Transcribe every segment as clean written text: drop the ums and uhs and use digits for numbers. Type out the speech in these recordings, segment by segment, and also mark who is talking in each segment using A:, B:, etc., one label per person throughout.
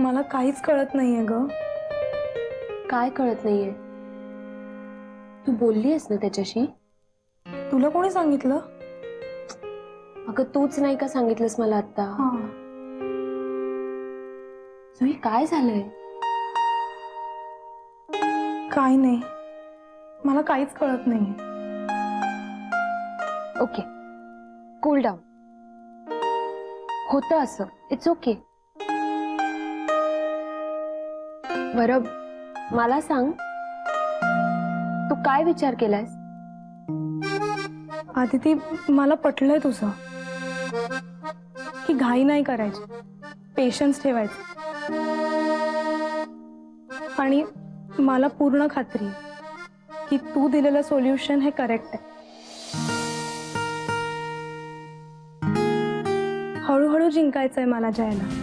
A: मला काहीच कळत नाहीये ग.
B: काय कळत नाहीये? तू बोललीस ना त्याच्याशी?
A: तुला कोणी सांगितलं?
B: अगं तूच नाही का सांगितलंस मला आता? जुई काय झालंय?
A: काय नाही, मला काहीच कळत नाहीये.
B: Okay, cool down. होतं असं, इट्स ओके. बरं मला सांग, तू काय विचार केलायस?
A: आदिती, मला पटलंय तुझं की घाई नाही करायची, पेशन्स ठेवायचं. आणि मला पूर्ण खात्री आहे की तू दिलेलं सोल्युशन हे करेक्ट आहे. हळूहळू जिंकायचंय मला जयला.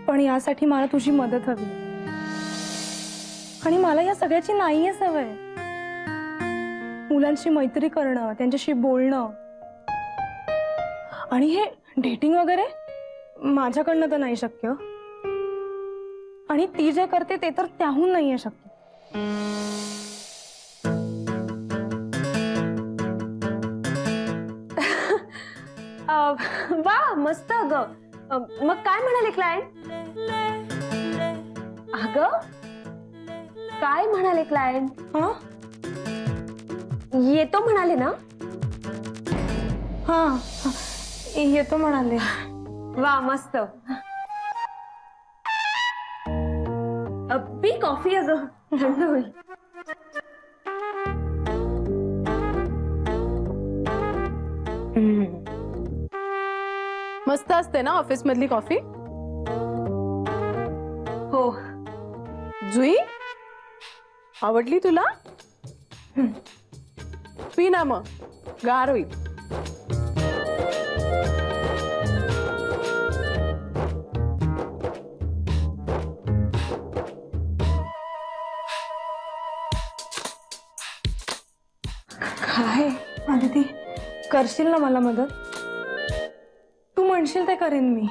A: पण यासाठी मला तुझी मदत हवी. आणि मला या सगळ्याची नाहीये सवय. मुलांशी मैत्री करणं, त्यांच्याशी बोलणं आणि हे डेटिंग वगैरे माझ्याकडनं तर नाही शक्य. आणि ती जे करते ते तर त्याहून नाहीये शक्य.
B: वा मस्त. अगं मग काय म्हणाले क्लायंट? अगं काय म्हणाले क्लायंट?
A: हा
B: येतो म्हणाले ना?
A: हा येतो म्हणाले.
B: वा मस्त. P coffee. अगं थंड होईल.
C: मस्त असते ना ऑफिस मधली कॉफी?
B: हो.
C: जुई, आवडली तुला? पी ना मग, गार होईल.
A: काय आदिती, करशील ना मला मदत? तू म्हणशील ते करेन मी.